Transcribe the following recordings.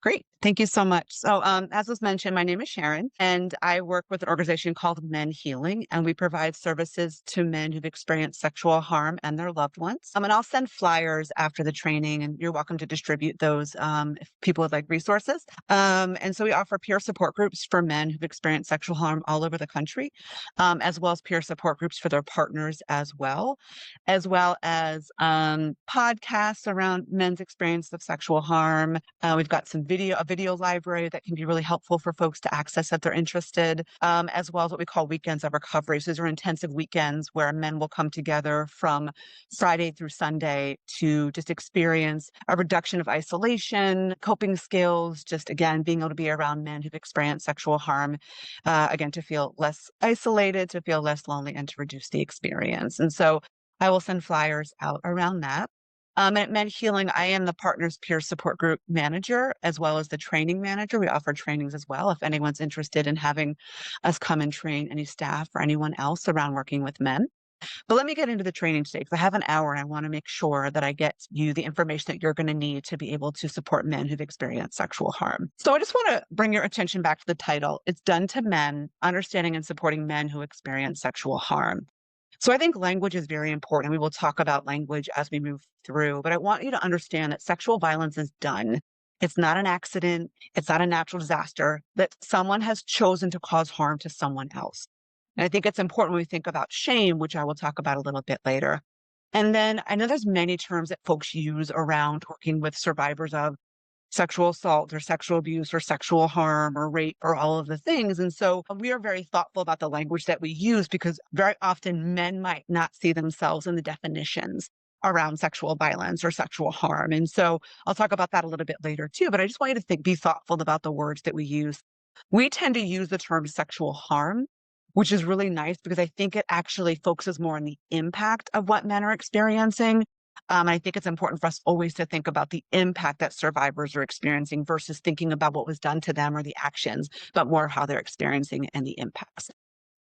Great. Thank you so much. So, as was mentioned, my name is Sharon, and I work with an organization called Men Healing, and we provide services to men who've experienced sexual harm and their loved ones. And I'll send flyers after the training, and you're welcome to distribute those if people would like resources. And so we offer peer support groups for men who've experienced sexual harm all over the country, as well as peer support groups for their partners as well as podcasts around men's experience of sexual harm. We've got a video library that can be really helpful for folks to access if they're interested, as well as what we call weekends of recovery. So these are intensive weekends where men will come together from Friday through Sunday to just experience a reduction of isolation, coping skills, just again, being able to be around men who've experienced sexual harm, again, to feel less isolated, to feel less lonely, and to reduce the experience. And so I will send flyers out around that. At Men Healing, I am the Partners Peer Support Group manager as well as the training manager. We offer trainings as well if anyone's interested in having us come and train any staff or anyone else around working with men. But let me get into the training today because I have an hour and I want to make sure that I get you the information that you're going to need to be able to support men who've experienced sexual harm. So I just want to bring your attention back to the title. It's Done to Men, Understanding and Supporting Men Who Experience Sexual Harm. So I think language is very important. We will talk about language as we move through, but I want you to understand that sexual violence is done. It's not an accident. It's not a natural disaster that someone has chosen to cause harm to someone else. And I think it's important when we think about shame, which I will talk about a little bit later. And then I know there's many terms that folks use around working with survivors of sexual assault or sexual abuse or sexual harm or rape or all of the things. And so we are very thoughtful about the language that we use because very often men might not see themselves in the definitions around sexual violence or sexual harm. And so I'll talk about that a little bit later too, but I just want you to be thoughtful about the words that we use. We tend to use the term sexual harm, which is really nice because I think it actually focuses more on the impact of what men are experiencing. I think it's important for us always to think about the impact that survivors are experiencing versus thinking about what was done to them or the actions, but more how they're experiencing and the impacts.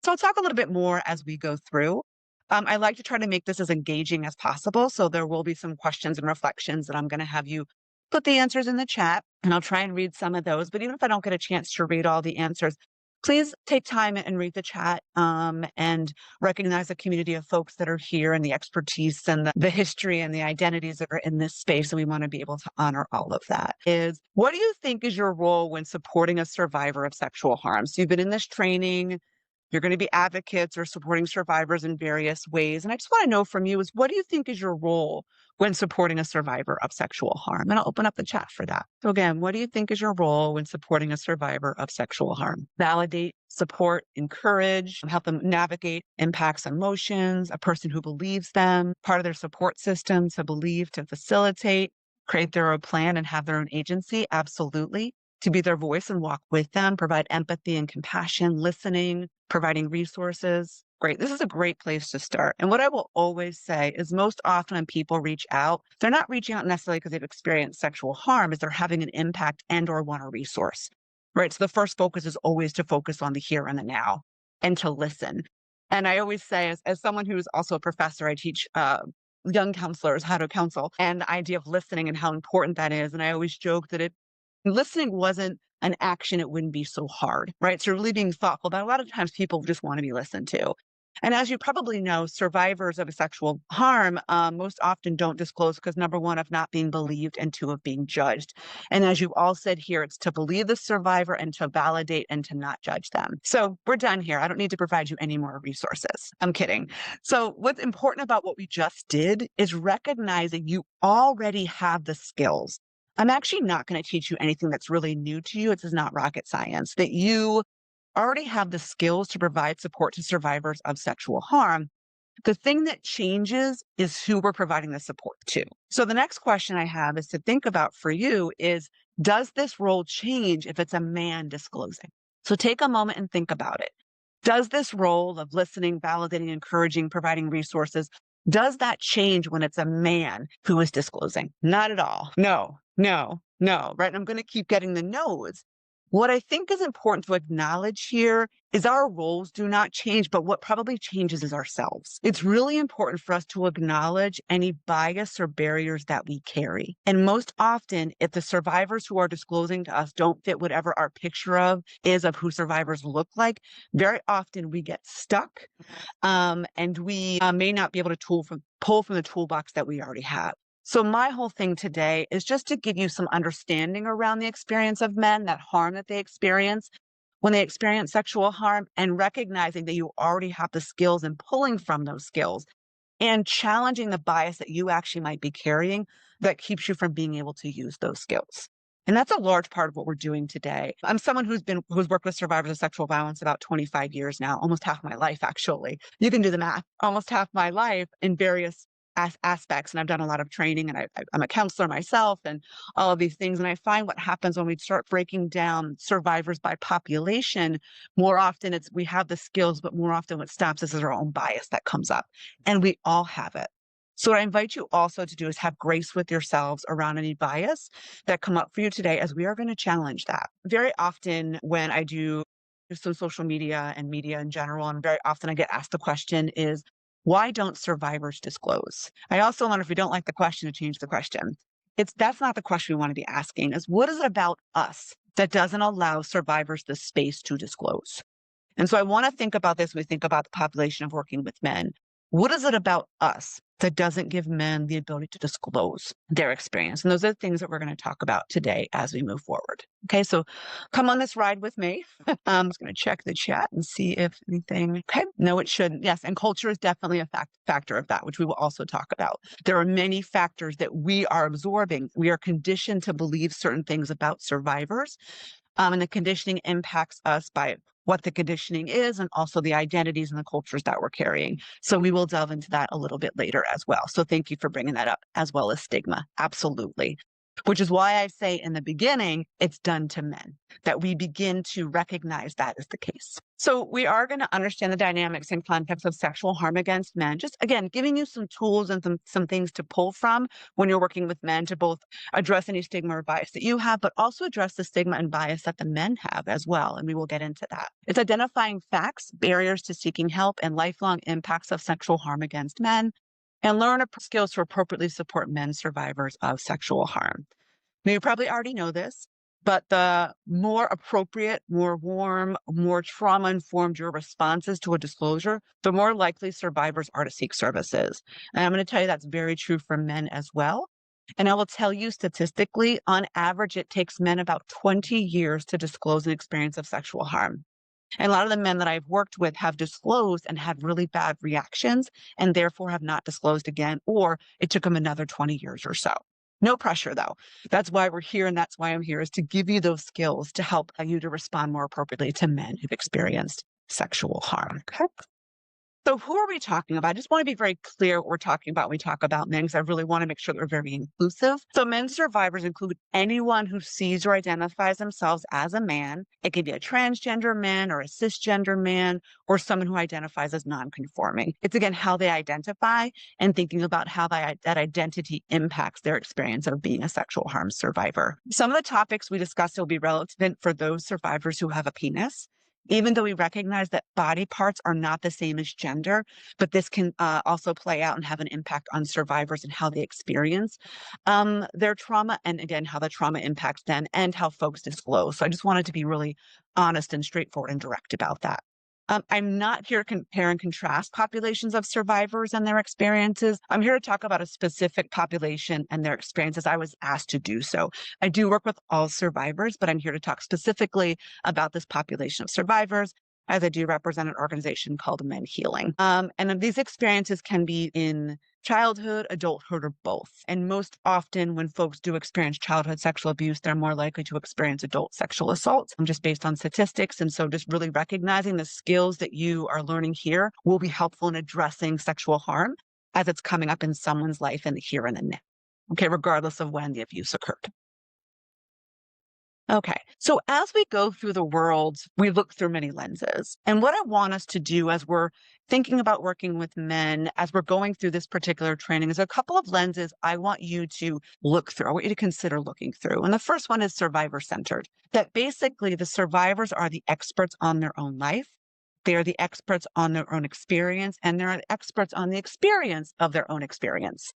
So I'll talk a little bit more as we go through. I like to try to make this as engaging as possible. So there will be some questions and reflections that I'm going to have you put the answers in the chat, and I'll try and read some of those. But even if I don't get a chance to read all the answers, please take time and read the chat and recognize the community of folks that are here and the expertise and the history and the identities that are in this space. And we want to be able to honor all of that. What do you think is your role when supporting a survivor of sexual harm? So you've been in this training. You're going to be advocates or supporting survivors in various ways. And I just want to know from you is what do you think is your role when supporting a survivor of sexual harm? And I'll open up the chat for that. So again, what do you think is your role when supporting a survivor of sexual harm? Validate, support, encourage, help them navigate impacts and emotions, a person who believes them, part of their support system to believe, to facilitate, create their own plan and have their own agency. Absolutely. To be their voice and walk with them, provide empathy and compassion, listening, providing resources. Great. This is a great place to start. And what I will always say is most often when people reach out, they're not reaching out necessarily because they've experienced sexual harm, is they're having an impact and or want a resource, right? So the first focus is always to focus on the here and the now and to listen. And I always say, as someone who's also a professor, I teach young counselors how to counsel and the idea of listening and how important that is. And I always joke that listening wasn't an action, it wouldn't be so hard, right? So really being thoughtful, but a lot of times people just want to be listened to. And as you probably know, survivors of sexual harm most often don't disclose because number one, of not being believed and two, of being judged. And as you all said here, it's to believe the survivor and to validate and to not judge them. So we're done here. I don't need to provide you any more resources. I'm kidding. So what's important about what we just did is recognizing you already have the skills. I'm actually not going to teach you anything that's really new to you. This is not rocket science, that you already have the skills to provide support to survivors of sexual harm. The thing that changes is who we're providing the support to. So the next question I have is to think about for you is, does this role change if it's a man disclosing? So take a moment and think about it. Does this role of listening, validating, encouraging, providing resources, does that change when it's a man who is disclosing? Not at all. No, no, no, right? I'm going to keep getting the no's. What I think is important to acknowledge here is our roles do not change, but what probably changes is ourselves. It's really important for us to acknowledge any bias or barriers that we carry. And most often, if the survivors who are disclosing to us don't fit whatever our picture of is of who survivors look like, very often we get stuck and we may not be able to pull from the toolbox that we already have. So my whole thing today is just to give you some understanding around the experience of men, that harm that they experience when they experience sexual harm, and recognizing that you already have the skills and pulling from those skills and challenging the bias that you actually might be carrying that keeps you from being able to use those skills. And that's a large part of what we're doing today. I'm someone who's worked with survivors of sexual violence about 25 years now, almost half my life, actually. You can do the math, almost half my life in various aspects. And I've done a lot of training, and I'm a counselor myself and all of these things. And I find what happens when we start breaking down survivors by population, more often we have the skills, but more often what stops us is our own bias that comes up. And we all have it. So what I invite you also to do is have grace with yourselves around any bias that come up for you today, as we are going to challenge that. Very often when I do some social media and media in general, and very often I get asked the question is, why don't survivors disclose? I also wonder, if we don't like the question, to change the question. That's not the question we want to be asking, is what is it about us that doesn't allow survivors the space to disclose? And so I want to think about this when we think about the population of working with men. What is it about us that doesn't give men the ability to disclose their experience? And those are the things that we're going to talk about today as we move forward. Okay, so come on this ride with me. I'm just going to check the chat and see if anything. Okay, no, it shouldn't. Yes, and culture is definitely a factor of that, which we will also talk about. There are many factors that we are absorbing. We are conditioned to believe certain things about survivors. And the conditioning impacts us by what the conditioning is, and also the identities and the cultures that we're carrying. So we will delve into that a little bit later as well. So thank you for bringing that up, as well as stigma. Absolutely. Which is why I say in the beginning, it's done to men, that we begin to recognize that is the case. So we are going to understand the dynamics and context of sexual harm against men. Just again, giving you some tools and some things to pull from when you're working with men, to both address any stigma or bias that you have, but also address the stigma and bias that the men have as well. And we will get into that. It's identifying facts, barriers to seeking help, and lifelong impacts of sexual harm against men, and learn skills to appropriately support men survivors of sexual harm. Now, you probably already know this, but the more appropriate, more warm, more trauma-informed your responses to a disclosure, the more likely survivors are to seek services. And I'm going to tell you that's very true for men as well. And I will tell you, statistically, on average, it takes men about 20 years to disclose an experience of sexual harm. And a lot of the men that I've worked with have disclosed and had really bad reactions, and therefore have not disclosed again, or it took them another 20 years or so. No pressure, though. That's why we're here, and that's why I'm here, is to give you those skills to help you to respond more appropriately to men who've experienced sexual harm. Okay. So who are we talking about? I just want to be very clear what we're talking about when we talk about men, because I really want to make sure that we're very inclusive. So men survivors include anyone who sees or identifies themselves as a man. It could be a transgender man or a cisgender man, or someone who identifies as non-conforming. It's again how they identify, and thinking about how that identity impacts their experience of being a sexual harm survivor. Some of the topics we discussed will be relevant for those survivors who have a penis. Even though we recognize that body parts are not the same as gender, but this can also play out and have an impact on survivors and how they experience their trauma, and again, how the trauma impacts them and how folks disclose. So I just wanted to be really honest and straightforward and direct about that. I'm not here to compare and contrast populations of survivors and their experiences. I'm here to talk about a specific population and their experiences. I was asked to do so. I do work with all survivors, but I'm here to talk specifically about this population of survivors, as I do represent an organization called Men Healing. And these experiences can be in childhood, adulthood, or both. And most often when folks do experience childhood sexual abuse, they're more likely to experience adult sexual assault, just based on statistics. And so just really recognizing the skills that you are learning here will be helpful in addressing sexual harm as it's coming up in someone's life in the here and the now. Okay, regardless of when the abuse occurred. Okay. So as we go through the world, we look through many lenses. And what I want us to do as we're thinking about working with men, as we're going through this particular training, is a couple of lenses I want you to look through. I want you to consider looking through. And the first one is survivor centered, that basically the survivors are the experts on their own life. They are the experts on their own experience, and they're the experts on the experience of their own experience.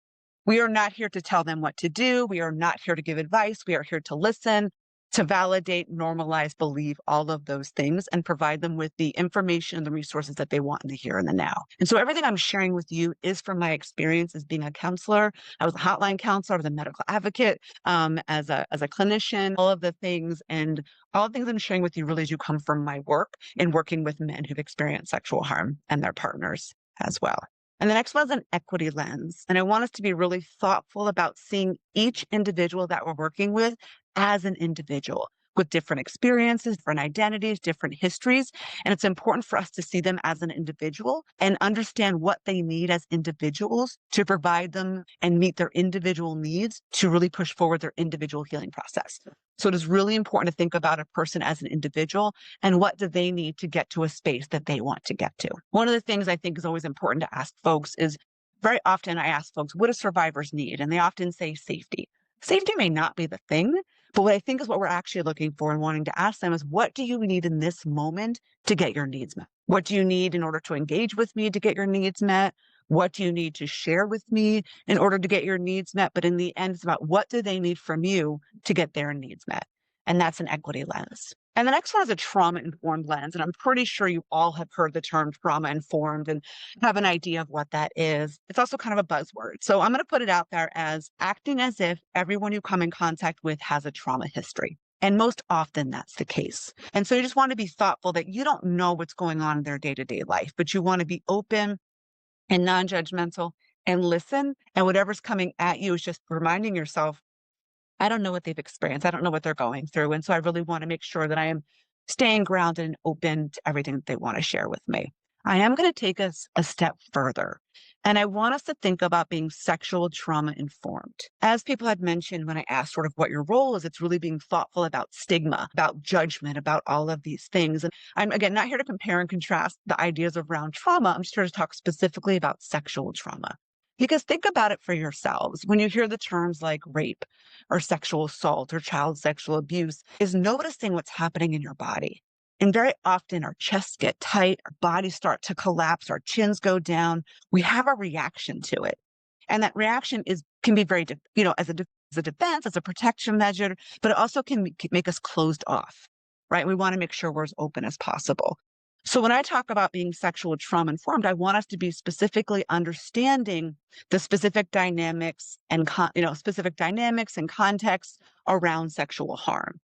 We are not here to tell them what to do. We are not here to give advice. We are here to listen, to validate, normalize, believe all of those things, and provide them with the information and the resources that they want in the here and the now. And so everything I'm sharing with you is from my experience as being a counselor. I was a hotline counselor, I was a medical advocate, as a clinician, all of the things. And all the things I'm sharing with you really do come from my work in working with men who've experienced sexual harm and their partners as well. And the next one is an equity lens. And I want us to be really thoughtful about seeing each individual that we're working with as an individual with different experiences, different identities, different histories. And it's important for us to see them as an individual and understand what they need as individuals to provide them and meet their individual needs to really push forward their individual healing process. So it is really important to think about a person as an individual and what do they need to get to a space that they want to get to. One of the things I think is always important to ask folks is very often I ask folks, what do survivors need? And they often say safety. Safety may not be the thing, but what I think is what we're actually looking for and wanting to ask them is, what do you need in this moment to get your needs met? What do you need in order to engage with me to get your needs met? What do you need to share with me in order to get your needs met? But in the end, it's about what do they need from you to get their needs met? And that's an equity lens. And the next one is a trauma-informed lens. And I'm pretty sure you all have heard the term trauma-informed and have an idea of what that is. It's also kind of a buzzword. So I'm going to put it out there as acting as if everyone you come in contact with has a trauma history. And most often that's the case. And so you just want to be thoughtful that you don't know what's going on in their day-to-day life, but you want to be open and non-judgmental and listen. And whatever's coming at you is just reminding yourself, I don't know what they've experienced. I don't know what they're going through. And so I really want to make sure that I am staying grounded and open to everything that they want to share with me. I am going to take us a step further. And I want us to think about being sexual trauma informed. As people had mentioned when I asked sort of what your role is, it's really being thoughtful about stigma, about judgment, about all of these things. And I'm, again, not here to compare and contrast the ideas around trauma. I'm just here to talk specifically about sexual trauma. Because think about it for yourselves. When you hear the terms like rape or sexual assault or child sexual abuse, is noticing what's happening in your body. And very often our chests get tight, our bodies start to collapse, our chins go down. We have a reaction to it. And that reaction can be very, as a defense, as a protection measure, but it also can make us closed off, right? We want to make sure we're as open as possible. So when I talk about being sexual trauma informed, I want us to be specifically understanding the specific dynamics and specific dynamics and contexts around sexual harm,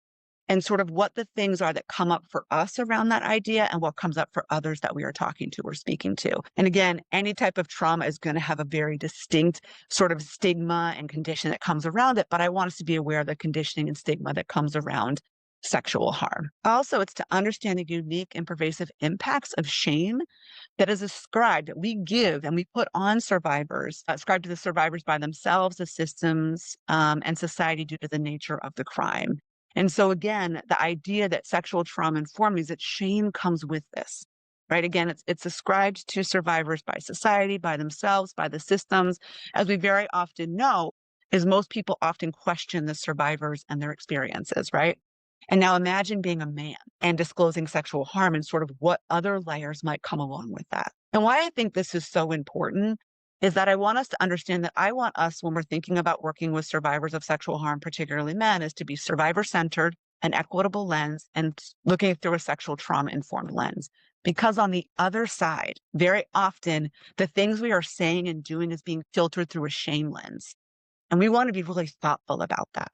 and sort of what the things are that come up for us around that idea and what comes up for others that we are talking to or speaking to. And again, any type of trauma is going to have a very distinct sort of stigma and condition that comes around it. But I want us to be aware of the conditioning and stigma that comes around sexual harm. Also, it's to understand the unique and pervasive impacts of shame that is ascribed, that we give and we put on survivors, ascribed to the survivors by themselves, the systems, and society due to the nature of the crime. And so again, the idea that sexual trauma informed means that shame comes with this, right? Again, it's ascribed to survivors by society, by themselves, by the systems. As we very often know, is most people often question the survivors and their experiences, right? And now imagine being a man and disclosing sexual harm and sort of what other layers might come along with that. And why I think this is so important is that I want us to understand that I want us, when we're thinking about working with survivors of sexual harm, particularly men, is to be survivor-centered, an equitable lens, and looking through a sexual trauma-informed lens. Because on the other side, very often, the things we are saying and doing is being filtered through a shame lens. And we want to be really thoughtful about that.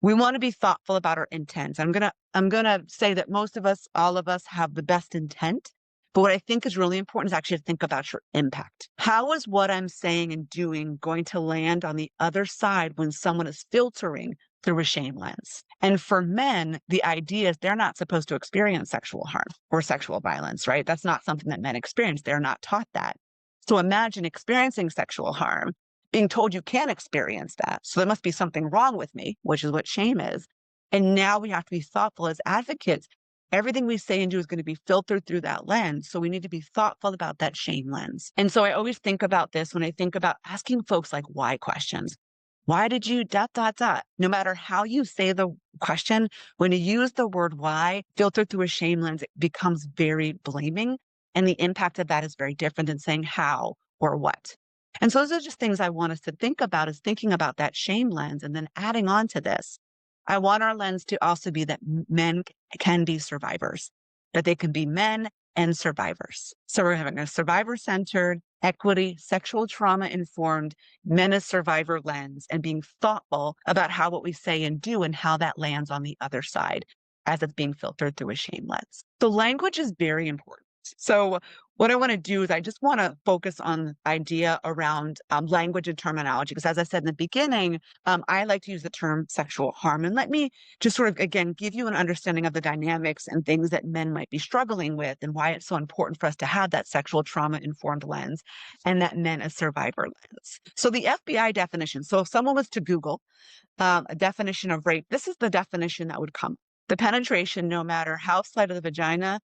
We want to be thoughtful about our intent. I'm gonna say that most of us, all of us, have the best intent. But what I think is really important is actually to think about your impact. How is what I'm saying and doing going to land on the other side when someone is filtering through a shame lens? And for men, the idea is they're not supposed to experience sexual harm or sexual violence, right? That's not something that men experience. They're not taught that. So imagine experiencing sexual harm, being told you can't experience that. So there must be something wrong with me, which is what shame is. And now we have to be thoughtful as advocates. Everything we say and do is going to be filtered through that lens. So we need to be thoughtful about that shame lens. And so I always think about this when I think about asking folks like why questions. Why did you dot, dot, dot? No matter how you say the question, when you use the word why filtered through a shame lens, it becomes very blaming. And the impact of that is very different than saying how or what. And so those are just things I want us to think about, is thinking about that shame lens and then adding on to this. I want our lens to also be that men can be survivors, that they can be men and survivors. So we're having a survivor-centered, equity, sexual trauma-informed, men as survivor lens, and being thoughtful about how what we say and do and how that lands on the other side as it's being filtered through a shame lens. So language is very important. So what I want to do is I just want to focus on the idea around language and terminology, because as I said in the beginning, I like to use the term sexual harm. And let me just sort of, again, give you an understanding of the dynamics and things that men might be struggling with and why it's so important for us to have that sexual trauma-informed lens and that men as survivor lens. So the FBI definition, so if someone was to Google a definition of rape, this is the definition that would come. The penetration, no matter how slight of the vagina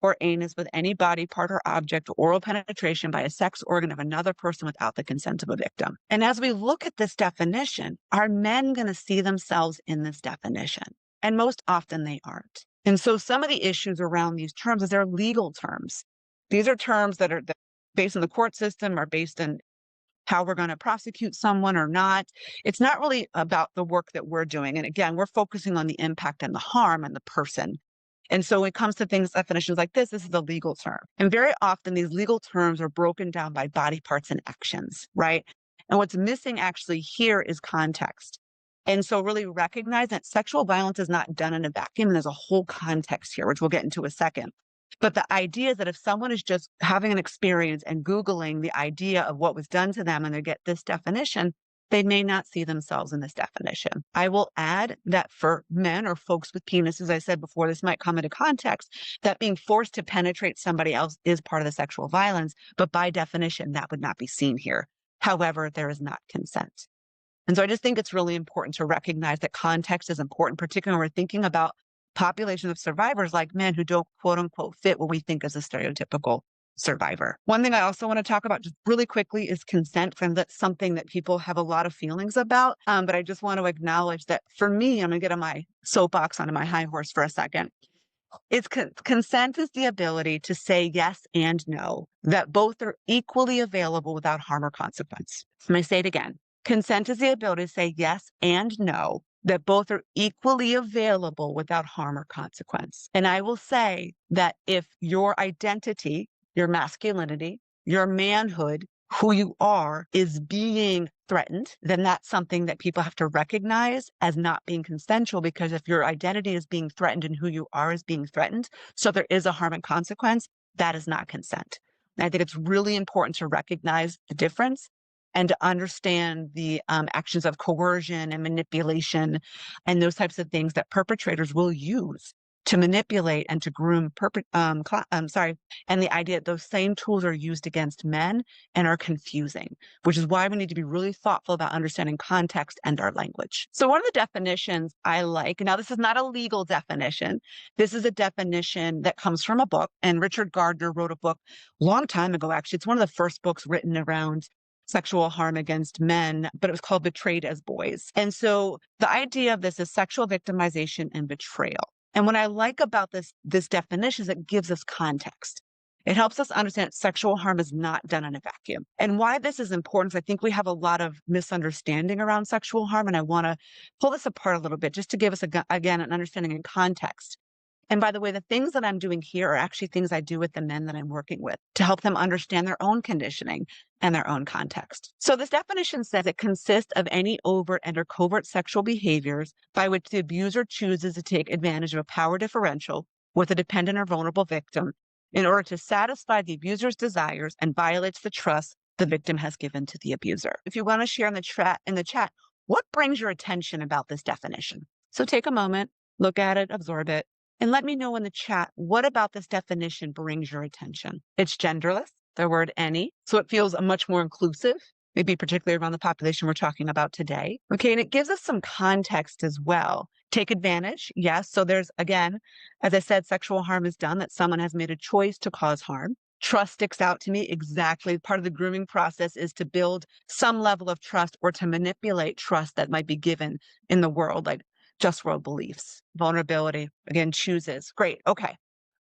or anus with any body part or object, oral penetration by a sex organ of another person without the consent of a victim. And as we look at this definition, are men going to see themselves in this definition? And most often they aren't. And so some of the issues around these terms is they're legal terms. These are terms that are based on the court system or based on how we're going to prosecute someone or not. It's not really about the work that we're doing. And again, we're focusing on the impact and the harm on the person. And so when it comes to things, definitions like this is a legal term. And very often these legal terms are broken down by body parts and actions, right? And what's missing actually here is context. And so really recognize that sexual violence is not done in a vacuum. And there's a whole context here, which we'll get into in a second. But the idea is that if someone is just having an experience and Googling the idea of what was done to them and they get this definition, they may not see themselves in this definition. I will add that for men or folks with penis, as I said before, this might come into context, that being forced to penetrate somebody else is part of the sexual violence, but by definition, that would not be seen here. However, there is not consent. And so I just think it's really important to recognize that context is important, particularly when we're thinking about populations of survivors like men who don't quote unquote fit what we think is a stereotypical survivor. One thing I also want to talk about just really quickly is consent, and that's something that people have a lot of feelings about. But I just want to acknowledge that for me, I'm going to get on my soapbox, onto my high horse for a second. It's consent is the ability to say yes and no, that both are equally available without harm or consequence. Let me say it again. Consent is the ability to say yes and no, that both are equally available without harm or consequence. And I will say that if your identity, your masculinity, your manhood, who you are is being threatened, then that's something that people have to recognize as not being consensual, because if your identity is being threatened and who you are is being threatened, so there is a harm and consequence, that is not consent. And I think it's really important to recognize the difference and to understand the actions of coercion and manipulation and those types of things that perpetrators will use to manipulate and to groom and the idea that those same tools are used against men and are confusing, which is why we need to be really thoughtful about understanding context and our language. So one of the definitions I like, now this is not a legal definition, this is a definition that comes from a book, and Richard Gardner wrote a book a long time ago, actually. It's one of the first books written around sexual harm against men, but it was called Betrayed as Boys. And so the idea of this is sexual victimization and betrayal. And what I like about this definition is it gives us context. It helps us understand sexual harm is not done in a vacuum. And why this is important is I think we have a lot of misunderstanding around sexual harm, and I want to pull this apart a little bit just to give us, again, an understanding and context. And by the way, the things that I'm doing here are actually things I do with the men that I'm working with to help them understand their own conditioning and their own context. So this definition says it consists of any overt and or covert sexual behaviors by which the abuser chooses to take advantage of a power differential with a dependent or vulnerable victim in order to satisfy the abuser's desires and violates the trust the victim has given to the abuser. If you want to share in the chat, what brings your attention about this definition? So take a moment, look at it, absorb it. And let me know in the chat, what about this definition brings your attention? It's genderless, the word any, so it feels much more inclusive maybe particularly around the population we're talking about today. Okay, and it gives us some context as well. Take advantage, yes. So there's, again, as I said, sexual harm is done, that someone has made a choice to cause harm. Trust sticks out to me exactly. Part of the grooming process is to build some level of trust or to manipulate trust that might be given in the world, like just world beliefs, vulnerability, again, chooses. Great. Okay.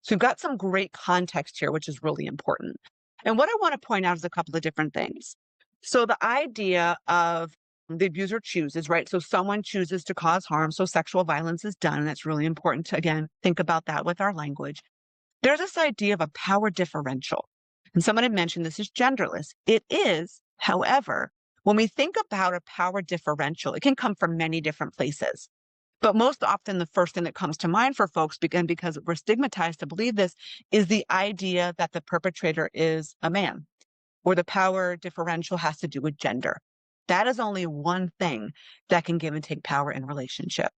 So we've got some great context here, which is really important. And what I want to point out is a couple of different things. So the idea of the abuser chooses, right? So someone chooses to cause harm. So sexual violence is done. And it's really important to, again, think about that with our language. There's this idea of a power differential. And someone had mentioned this is genderless. It is, however, when we think about a power differential, it can come from many different places. But most often, the first thing that comes to mind for folks, again, because we're stigmatized to believe this, is the idea that the perpetrator is a man or the power differential has to do with gender. That is only one thing that can give and take power in relationship.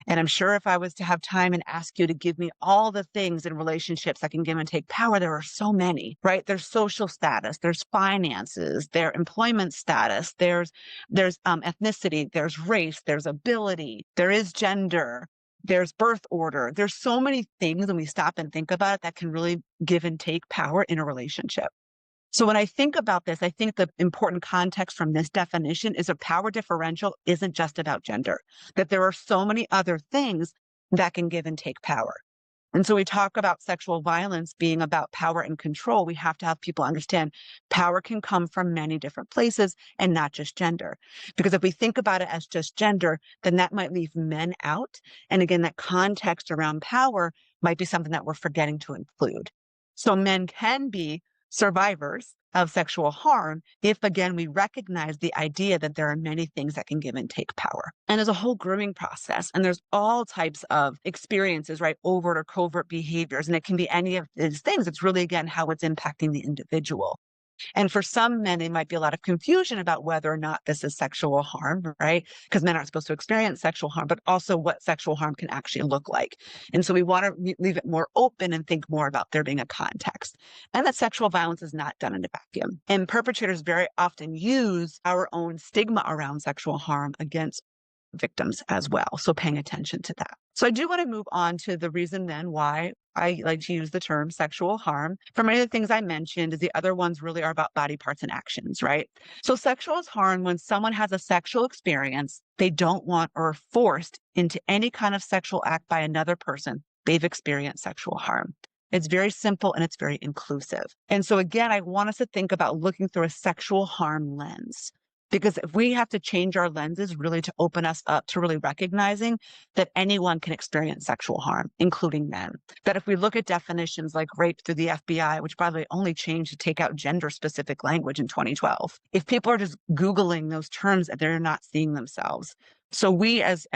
And I'm sure if I was to have time and ask you to give me all the things in relationships that can give and take power, there are so many, right? There's social status, there's finances, there's employment status, there's ethnicity, there's race, there's ability, there is gender, there's birth order. There's so many things when we stop and think about it that can really give and take power in a relationship. So when I think about this, I think the important context from this definition is a power differential isn't just about gender, that there are so many other things that can give and take power. And so we talk about sexual violence being about power and control. We have to have people understand power can come from many different places and not just gender. Because if we think about it as just gender, then that might leave men out. And again, that context around power might be something that we're forgetting to include. So men can be survivors of sexual harm if, again, we recognize the idea that there are many things that can give and take power. And there's a whole grooming process, and there's all types of experiences, right? Overt or covert behaviors, and it can be any of these things. It's really, again, how it's impacting the individual. And for some men, it might be a lot of confusion about whether or not this is sexual harm, right? Because men aren't supposed to experience sexual harm, but also what sexual harm can actually look like. And so we want to leave it more open and think more about there being a context. And that sexual violence is not done in a vacuum. And perpetrators very often use our own stigma around sexual harm against victims as well. So paying attention to that. So I do want to move on to the reason then why I like to use the term sexual harm. For many of the things I mentioned, is the other ones really are about body parts and actions, right? So sexual is harm when someone has a sexual experience they don't want or are forced into any kind of sexual act by another person. They've experienced sexual harm. It's very simple and it's very inclusive. And so again, I want us to think about looking through a sexual harm lens. Because if we have to change our lenses really to open us up to really recognizing that anyone can experience sexual harm, including men. That if we look at definitions like rape through the FBI, which by the way only changed to take out gender specific language in 2012, if people are just Googling those terms, they're not seeing themselves. So we as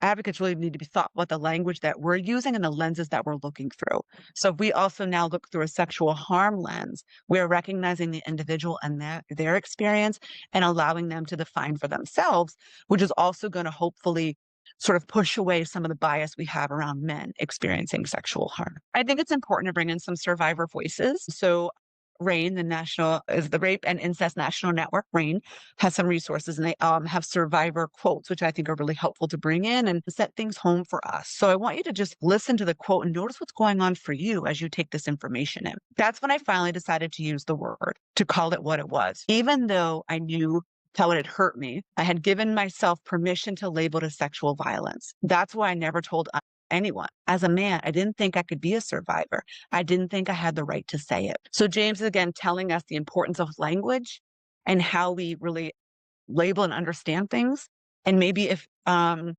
advocates really need to be thoughtful about the language that we're using and the lenses that we're looking through. So if we also now look through a sexual harm lens, we're recognizing the individual and their experience and allowing them to define for themselves, which is also going to hopefully sort of push away some of the bias we have around men experiencing sexual harm. I think it's important to bring in some survivor voices. So RAINN, the Rape and Incest National Network. RAINN has some resources, and they have survivor quotes, which I think are really helpful to bring in and set things home for us. So I want you to just listen to the quote and notice what's going on for you as you take this information in. That's when I finally decided to use the word, to call it what it was. Even though I knew how it had hurt me, I had given myself permission to label it as sexual violence. That's why I never told anyone. As a man, I didn't think I could be a survivor. I didn't think I had the right to say it. So James is again telling us the importance of language and how we really label and understand things. And maybe if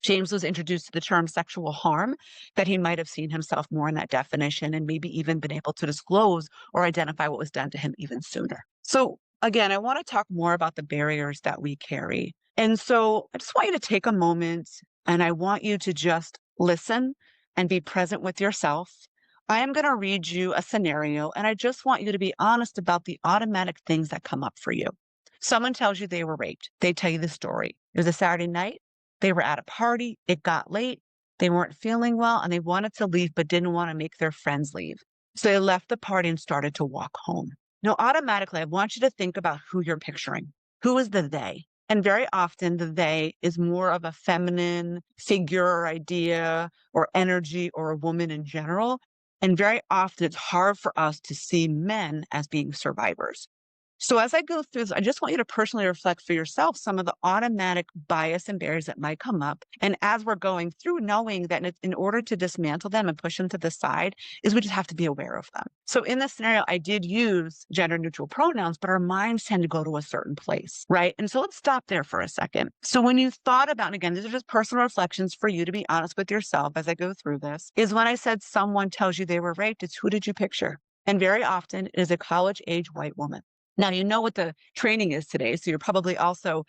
James was introduced to the term sexual harm, that he might have seen himself more in that definition and maybe even been able to disclose or identify what was done to him even sooner. So again, I want to talk more about the barriers that we carry. And so I just want you to take a moment and I want you to just listen and be present with yourself. I am going to read you a scenario, and I just want you to be honest about the automatic things that come up for you. Someone tells you they were raped. They tell you the story. It was a Saturday night. They were at a party. It got late. They weren't feeling well, and they wanted to leave, but didn't want to make their friends leave. So they left the party and started to walk home. Now, automatically, I want you to think about who you're picturing. Who is the they? And very often the they is more of a feminine figure or idea or energy or a woman in general. And very often it's hard for us to see men as being survivors. So as I go through this, I just want you to personally reflect for yourself some of the automatic bias and barriers that might come up. And as we're going through, knowing that in order to dismantle them and push them to the side, is we just have to be aware of them. So in this scenario, I did use gender neutral pronouns, but our minds tend to go to a certain place, right? And so let's stop there for a second. So when you thought about, and again, these are just personal reflections for you to be honest with yourself as I go through this, is when I said someone tells you they were raped, it's who did you picture? And very often it is a college age white woman. Now, you know what the training is today, so you're probably also,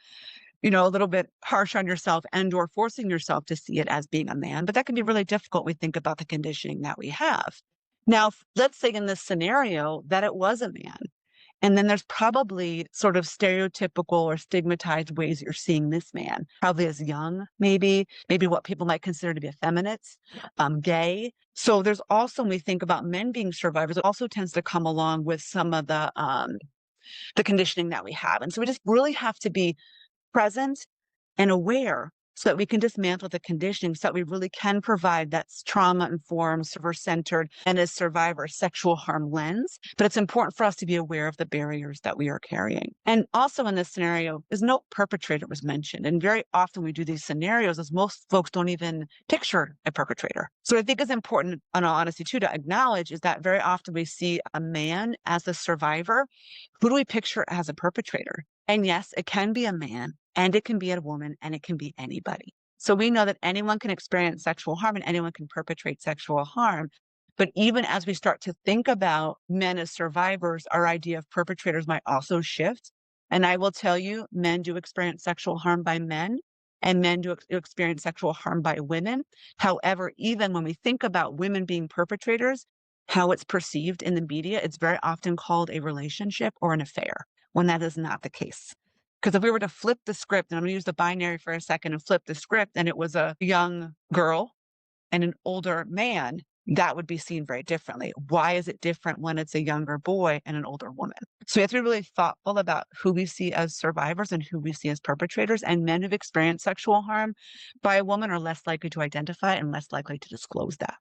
a little bit harsh on yourself and or forcing yourself to see it as being a man, but that can be really difficult when we think about the conditioning that we have. Now, let's say in this scenario that it was a man, and then there's probably sort of stereotypical or stigmatized ways you're seeing this man, probably as young, maybe what people might consider to be effeminate, gay. So there's also, when we think about men being survivors, it also tends to come along with some of the conditioning that we have. And so we just really have to be present and aware so that we can dismantle the conditioning so that we really can provide that trauma-informed, survivor-centered, and as survivor sexual harm lens. But it's important for us to be aware of the barriers that we are carrying. And also in this scenario, there's no perpetrator was mentioned. And very often we do these scenarios as most folks don't even picture a perpetrator. So I think it's important, in all honesty, too, to acknowledge is that very often we see a man as the survivor. Who do we picture as a perpetrator? And yes, it can be a man, and it can be a woman, and it can be anybody. So we know that anyone can experience sexual harm and anyone can perpetrate sexual harm. But even as we start to think about men as survivors, our idea of perpetrators might also shift. And I will tell you, men do experience sexual harm by men, and men do experience sexual harm by women. However, even when we think about women being perpetrators, how it's perceived in the media, it's very often called a relationship or an affair, when that is not the case. Because if we were to flip the script, and I'm going to use the binary for a second and flip the script, and it was a young girl and an older man, that would be seen very differently. Why is it different when it's a younger boy and an older woman? So we have to be really thoughtful about who we see as survivors and who we see as perpetrators. And men who've experienced sexual harm by a woman are less likely to identify and less likely to disclose that.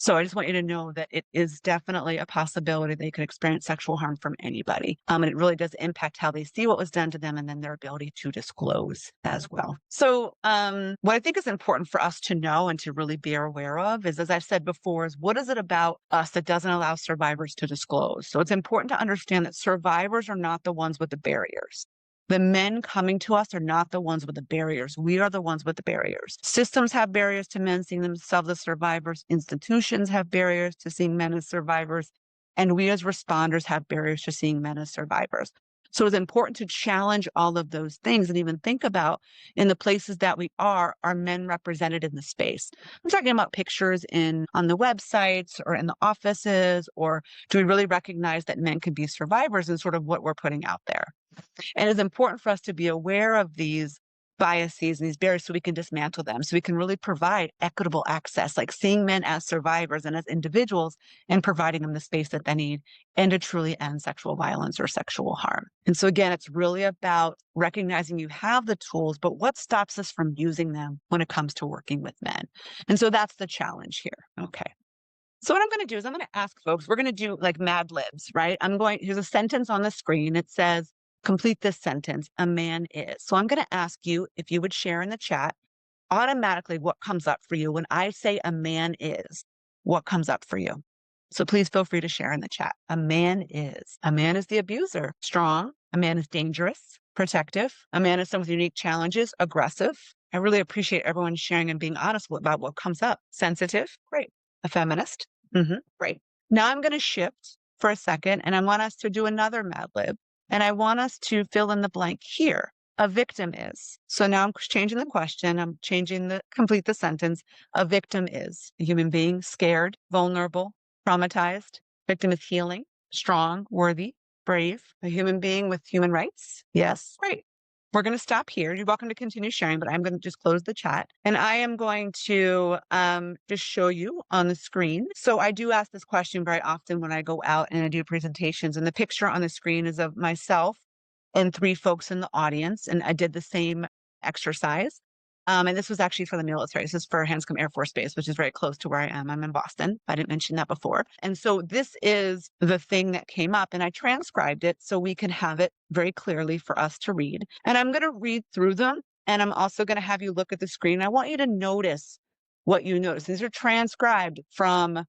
So I just want you to know that it is definitely a possibility they could experience sexual harm from anybody. And it really does impact how they see what was done to them and then their ability to disclose as well. So what I think is important for us to know and to really be aware of is, as I've said before, is what is it about us that doesn't allow survivors to disclose? So it's important to understand that survivors are not the ones with the barriers. The men coming to us are not the ones with the barriers. We are the ones with the barriers. Systems have barriers to men seeing themselves as survivors. Institutions have barriers to seeing men as survivors. And we as responders have barriers to seeing men as survivors. So it's important to challenge all of those things and even think about in the places that we are men represented in the space? I'm talking about pictures on the websites or in the offices, or do we really recognize that men can be survivors in sort of what we're putting out there? And it's important for us to be aware of these biases and these barriers so we can dismantle them, so we can really provide equitable access, like seeing men as survivors and as individuals and providing them the space that they need and to truly end sexual violence or sexual harm. And so again, it's really about recognizing you have the tools, but what stops us from using them when it comes to working with men? And so that's the challenge here. Okay. So what I'm going to do is I'm going to ask folks, we're going to do like Mad Libs, right? Here's a sentence on the screen. It says, complete this sentence, a man is. So I'm going to ask you if you would share in the chat automatically what comes up for you when I say a man is, what comes up for you? So please feel free to share in the chat. A man is. A man is the abuser, strong. A man is dangerous, protective. A man is someone with unique challenges, aggressive. I really appreciate everyone sharing and being honest about what comes up. Sensitive, great. A feminist, great. Now I'm going to shift for a second and I want us to do another Mad Lib. And I want us to fill in the blank here. A victim is. So now I'm changing the question. I'm changing complete the sentence. A victim is a human being, scared, vulnerable, traumatized. Victim is healing, strong, worthy, brave. A human being with human rights. Yes. Great. We're going to stop here. You're welcome to continue sharing, but I'm going to just close the chat. And I am going to just show you on the screen. So I do ask this question very often when I go out and I do presentations. And the picture on the screen is of myself and 3 folks in the audience, and I did the same exercise. And this was actually for the military. This is for Hanscom Air Force Base, which is very close to where I am. I'm in Boston. I didn't mention that before. And so this is the thing that came up, and I transcribed it so we can have it very clearly for us to read. And I'm going to read through them, and I'm also going to have you look at the screen. I want you to notice what you notice. These are transcribed from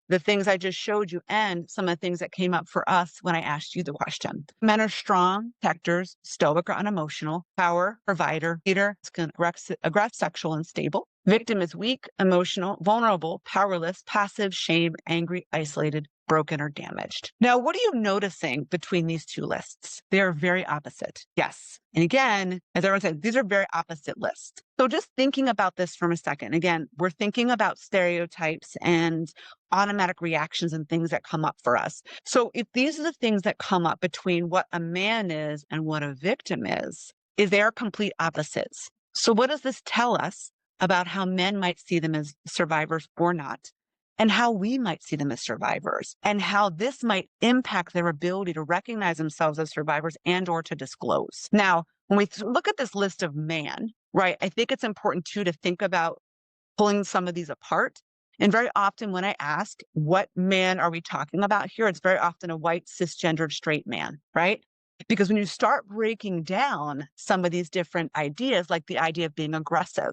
the things I just showed you and some of the things that came up for us when I asked you the question. Men are strong, protectors, stoic or unemotional, power, provider, leader, aggressive, sexual, and stable. Victim is weak, emotional, vulnerable, powerless, passive, shame, angry, isolated, broken, or damaged. Now, what are you noticing between these two lists? They are very opposite. Yes. And again, as everyone said, these are very opposite lists. So just thinking about this for a second, again, we're thinking about stereotypes and automatic reactions and things that come up for us. So if these are the things that come up between what a man is and what a victim is they are complete opposites. So what does this tell us about how men might see them as survivors or not, and how we might see them as survivors, and how this might impact their ability to recognize themselves as survivors and or to disclose? Now, when we look at this list of man, right, I think it's important too to think about pulling some of these apart. And very often when I ask, what man are we talking about here? It's very often a white, cisgendered, straight man, right? Because when you start breaking down some of these different ideas, like the idea of being aggressive,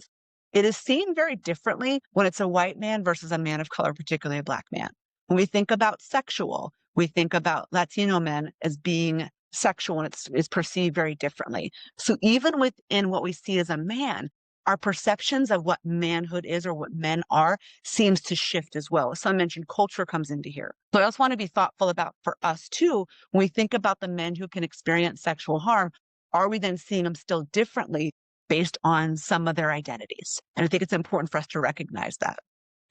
it is seen very differently when it's a white man versus a man of color, particularly a Black man. When we think about sexual, we think about Latino men as being sexual, and it's perceived very differently. So even within what we see as a man, our perceptions of what manhood is or what men are seems to shift as well. As some mentioned, culture comes into here. So I also want to be thoughtful about, for us too, when we think about the men who can experience sexual harm, are we then seeing them still differently based on some of their identities? And I think it's important for us to recognize that.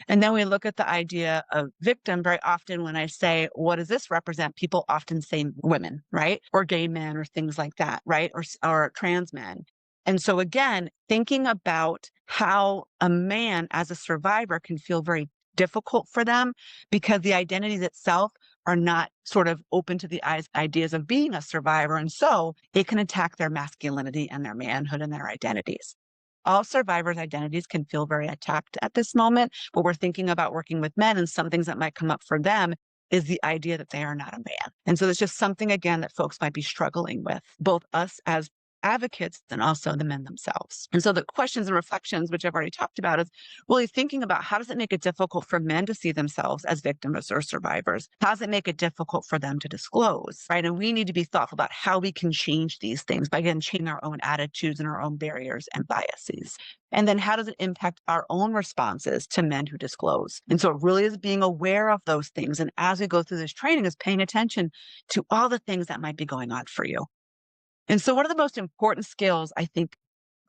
And then we look at the idea of victim. Very often when I say, what does this represent? People often say women, right? Or gay men or things like that, right? Or trans men. And so again, thinking about how a man as a survivor can feel very difficult for them because the identities itself are not sort of open to the ideas of being a survivor. And so it can attack their masculinity and their manhood and their identities. All survivors' identities can feel very attacked at this moment, but we're thinking about working with men, and some things that might come up for them is the idea that they are not a man. And so there's just something, again, that folks might be struggling with, both us as advocates and also the men themselves. And so the questions and reflections, which I've already talked about, is really thinking about how does it make it difficult for men to see themselves as victims or survivors? How does it make it difficult for them to disclose, right? And we need to be thoughtful about how we can change these things by, again, changing our own attitudes and our own barriers and biases. And then how does it impact our own responses to men who disclose? And so it really is being aware of those things. And as we go through this training, is paying attention to all the things that might be going on for you. And so one of the most important skills, I think,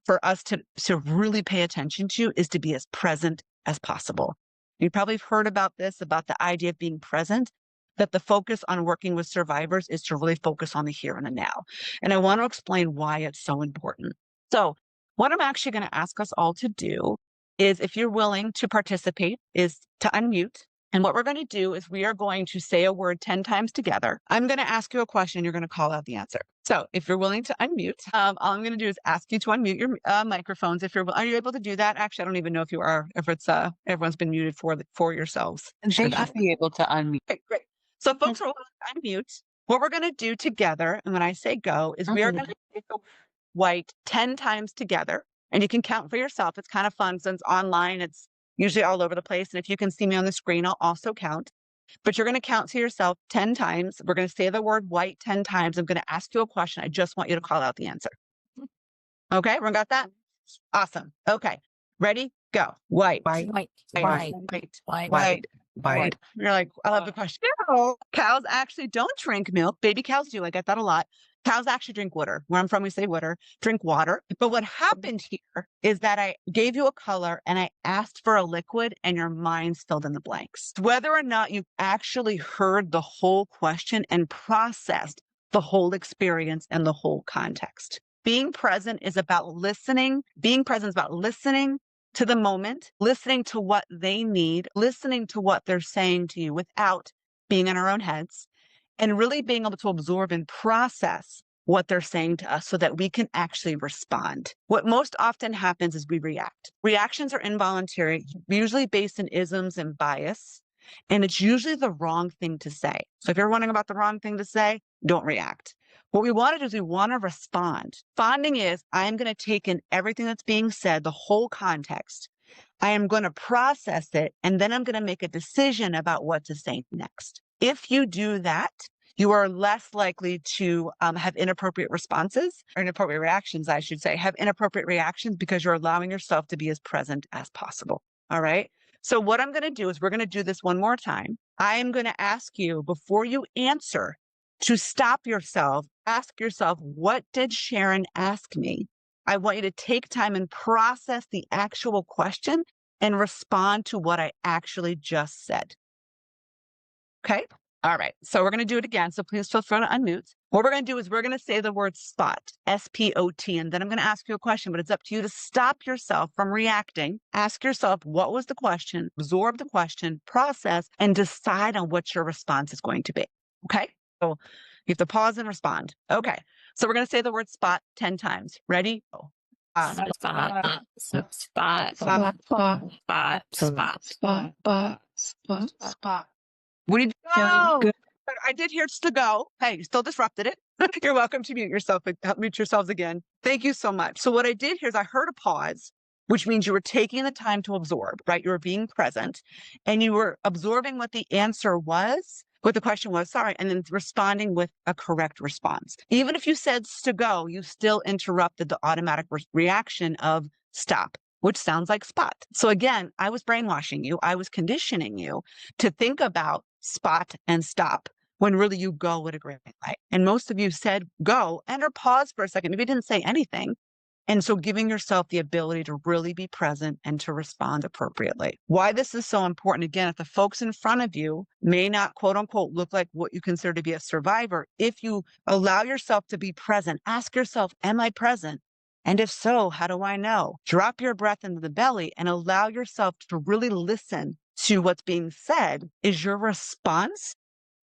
for us to really pay attention to is to be as present as possible. You probably have heard about this, about the idea of being present, that the focus on working with survivors is to really focus on the here and the now. And I want to explain why it's so important. So what I'm actually going to ask us all to do is, if you're willing to participate, is to unmute. And what we're going to do is we are going to say a word 10 times together. I'm going to ask you a question. You're going to call out the answer. So if you're willing to unmute, all I'm going to do is ask you to unmute your microphones. Are you able to do that? Actually, I don't even know if you are, if it's everyone's been muted for yourselves. They should be able to unmute. Okay, great. So folks are willing to unmute. What we're going to do together, and when I say go, is we are going to take a white 10 times together. And you can count for yourself. It's kind of fun since online, it's usually all over the place. And if you can see me on the screen, I'll also count. But you're going to count to yourself 10 times. We're going to say the word white 10 times. I'm going to ask you a question. I just want you to call out the answer. Okay, everyone got that? Awesome. Okay, ready? Go. White. White. White. White. White. White. White. White. You're like, I love the question. No, cows actually don't drink milk. Baby cows do. I get that a lot. Cows actually drink water. Where I'm from, we say water, drink water. But what happened here is that I gave you a color and I asked for a liquid and your minds filled in the blanks. Whether or not you actually heard the whole question and processed the whole experience and the whole context. Being present is about listening. Being present is about listening to the moment, listening to what they need, listening to what they're saying to you without being in our own heads, and really being able to absorb and process what they're saying to us so that we can actually respond. What most often happens is we react. Reactions are involuntary, usually based in isms and bias, and it's usually the wrong thing to say. So if you're wondering about the wrong thing to say, don't react. What we want to do is we want to respond. Responding is I'm going to take in everything that's being said, the whole context. I am going to process it, and then I'm going to make a decision about what to say next. If you do that, you are less likely to have inappropriate responses or inappropriate reactions, I should say, have inappropriate reactions because you're allowing yourself to be as present as possible. All right. So what I'm going to do is we're going to do this one more time. I am going to ask you before you answer to stop yourself, ask yourself, what did Sharon ask me? I want you to take time and process the actual question and respond to what I actually just said. Okay. All right. So we're going to do it again. So please feel free to unmute. What we're going to do is we're going to say the word spot, S-P-O-T, and then I'm going to ask you a question, but it's up to you to stop yourself from reacting. Ask yourself, what was the question? Absorb the question, process, and decide on what your response is going to be. Okay. So you have to pause and respond. Okay. So we're going to say the word spot 10 times. Ready? Go. Spot, spot, spot, spot, Spot. spot, spot, spot, spot, spot. Where did you Yeah, go? good. I did hear it's to go. Hey, you still disrupted it. You're welcome to mute yourself. Mute yourselves again. Thank you so much. So what I did here is I heard a pause, which means you were taking the time to absorb, right? You were being present and you were absorbing what the answer was, what the question was, sorry, and then responding with a correct response. Even if you said to go, you still interrupted the automatic reaction of stop, which sounds like spot. So again, I was brainwashing you. I was conditioning you to think about spot and stop when really you go at a green light. And most of you said go and or pause for a second. Maybe you didn't say anything. And so giving yourself the ability to really be present and to respond appropriately. Why this is so important, again, if the folks in front of you may not, quote unquote, look like what you consider to be a survivor, if you allow yourself to be present, ask yourself, am I present? And if so, how do I know? Drop your breath into the belly and allow yourself to really listen to what's being said. Is your response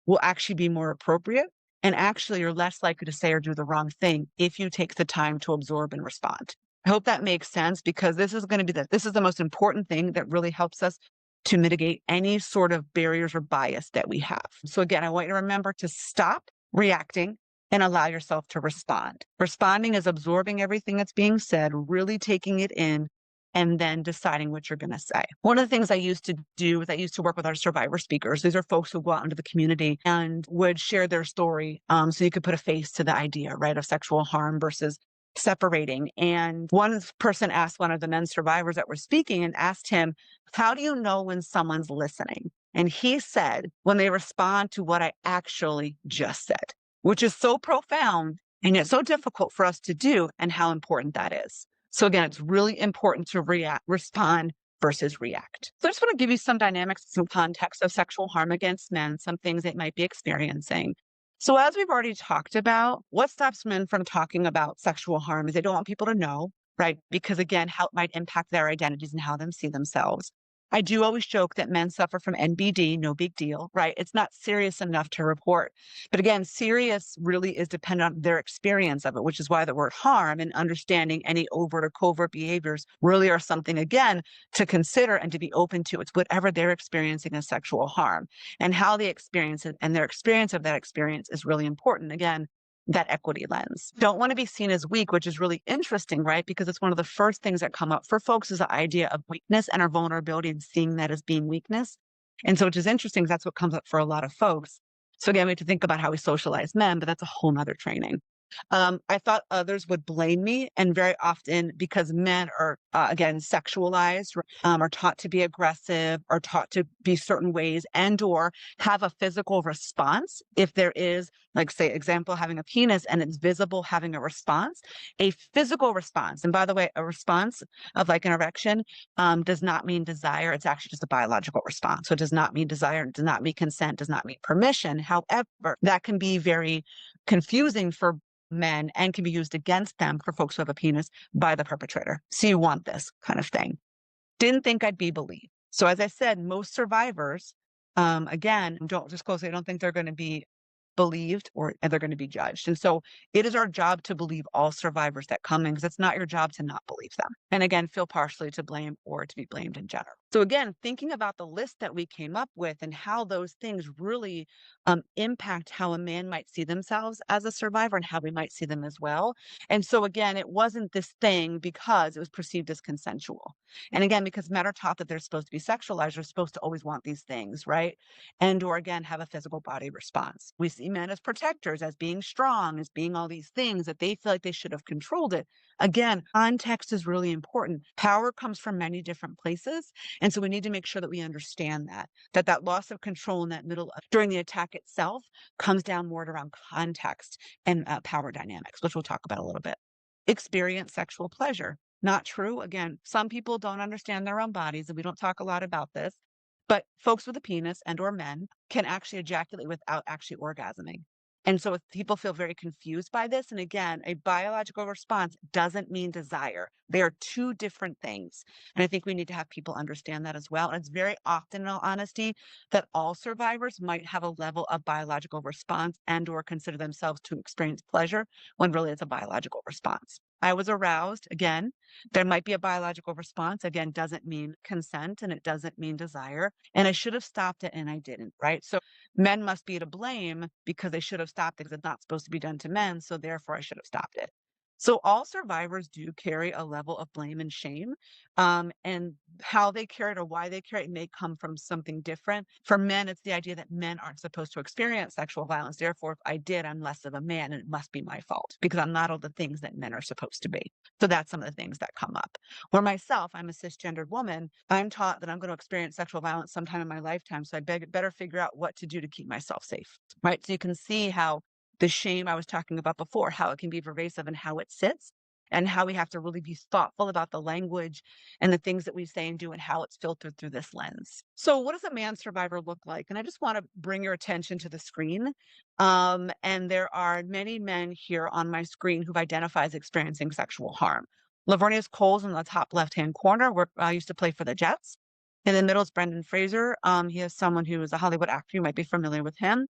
will actually be more appropriate. And actually, you're less likely to say or do the wrong thing if you take the time to absorb and respond. I hope that makes sense because this is going to be this is the most important thing that really helps us to mitigate any sort of barriers or bias that we have. So again, I want you to remember to stop reacting and allow yourself to respond. Responding is absorbing everything that's being said, really taking it in, and then deciding what you're going to say. One of the things I used to do is I used to work with our survivor speakers. These are folks who go out into the community and would share their story. So you could put a face to the idea, right, of sexual harm versus separating. And one person asked one of the men survivors that were speaking and asked him, how do you know when someone's listening? And he said, when they respond to what I actually just said, which is so profound and yet so difficult for us to do, and how important that is. So again, it's really important to respond versus react. So I just want to give you some dynamics, some context of sexual harm against men, some things they might be experiencing. So as we've already talked about, what stops men from talking about sexual harm is they don't want people to know, right? Because again, how it might impact their identities and how they see themselves. I do always joke that men suffer from NBD, no big deal, right? It's not serious enough to report. But again, serious really is dependent on their experience of it, which is why the word harm and understanding any overt or covert behaviors really are something, again, to consider and to be open to. It's whatever they're experiencing as sexual harm and how they experience it, and their experience of that experience is really important. Again, that equity lens. Don't want to be seen as weak, which is really interesting, right? Because it's one of the first things that come up for folks is the idea of weakness and our vulnerability and seeing that as being weakness. And so, which is interesting, because that's what comes up for a lot of folks. So again, we have to think about how we socialize men, but that's a whole nother training. I thought others would blame me, and very often because men are, again, sexualized, are taught to be aggressive, are taught to be certain ways and or have a physical response. If there is, like say, example, having a penis and it's visible having a response, a physical response. And by the way, a response of like an erection does not mean desire. It's actually just a biological response. So it does not mean desire, does not mean consent, does not mean permission. However, that can be very confusing for men and can be used against them for folks who have a penis by the perpetrator. So you want this kind of thing. Didn't think I'd be believed. So as I said, most survivors, again, don't disclose, they don't think they're going to be believed or they're going to be judged. And so it is our job to believe all survivors that come in because it's not your job to not believe them. And again, feel partially to blame or to be blamed in general. So again, thinking about the list that we came up with and how those things really impact how a man might see themselves as a survivor and how we might see them as well. And so again, it wasn't this thing because it was perceived as consensual. And again, because men are taught that they're supposed to be sexualized, they're supposed to always want these things, right? And or again, have a physical body response. We see men as protectors, as being strong, as being all these things that they feel like they should have controlled it. Again, context is really important. Power comes from many different places. And so we need to make sure that we understand that loss of control in that middle during the attack itself comes down more around context and power dynamics, which we'll talk about a little bit. Experience sexual pleasure. Not true. Again, some people don't understand their own bodies, and we don't talk a lot about this, but folks with a penis and or men can actually ejaculate without actually orgasming. And so if people feel very confused by this, and again, a biological response doesn't mean desire. They are two different things. And I think we need to have people understand that as well. And it's very often, in all honesty, that all survivors might have a level of biological response and or consider themselves to experience pleasure when really it's a biological response. I was aroused. Again, there might be a biological response. Again, doesn't mean consent and it doesn't mean desire. And I should have stopped it and I didn't, right? So men must be to blame because they should have stopped it because it's not supposed to be done to men. So therefore I should have stopped it. So all survivors do carry a level of blame and shame, and how they carry it or why they carry it may come from something different. For men, it's the idea that men aren't supposed to experience sexual violence. Therefore, if I did, I'm less of a man and it must be my fault because I'm not all the things that men are supposed to be. So that's some of the things that come up. Where myself, I'm a cisgendered woman, I'm taught that I'm going to experience sexual violence sometime in my lifetime. So I better figure out what to do to keep myself safe, right? So you can see how the shame I was talking about before, how it can be pervasive and how it sits, and how we have to really be thoughtful about the language and the things that we say and do and how it's filtered through this lens. So what does a man survivor look like? And I just want to bring your attention to the screen. And there are many men here on my screen who've identified as experiencing sexual harm. Laveranues Coles in the top left-hand corner, where I used to play for the Jets. In the middle is Brendan Fraser. He is someone who is a Hollywood actor. You might be familiar with him.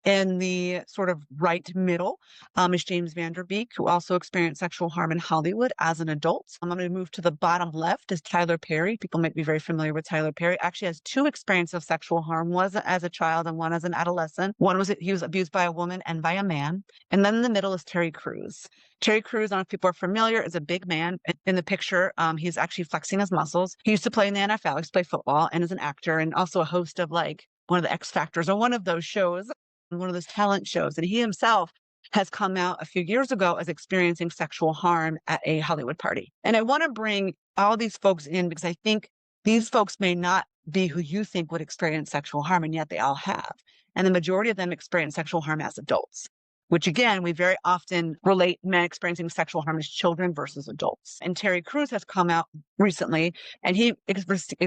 In the sort of right middle is James Van Der Beek, who also experienced sexual harm in Hollywood as an adult. I'm going to move to the bottom left is Tyler Perry. People might be very familiar with Tyler Perry. Actually has two experiences of sexual harm, one as a child and one as an adolescent. One was he was abused by a woman and by a man. And then in the middle is Terry Crews. Terry Crews, I don't know if people are familiar, is a big man. In the picture, he's actually flexing his muscles. He used to play in the NFL, he used to play football, and is an actor and also a host of like one of the X Factors or one of those shows. One of those talent shows. And he himself has come out a few years ago as experiencing sexual harm at a Hollywood party. And I want to bring all these folks in because I think these folks may not be who you think would experience sexual harm, and yet they all have. And the majority of them experience sexual harm as adults, which again, we very often relate men experiencing sexual harm as children versus adults. And Terry Crews has come out recently, and he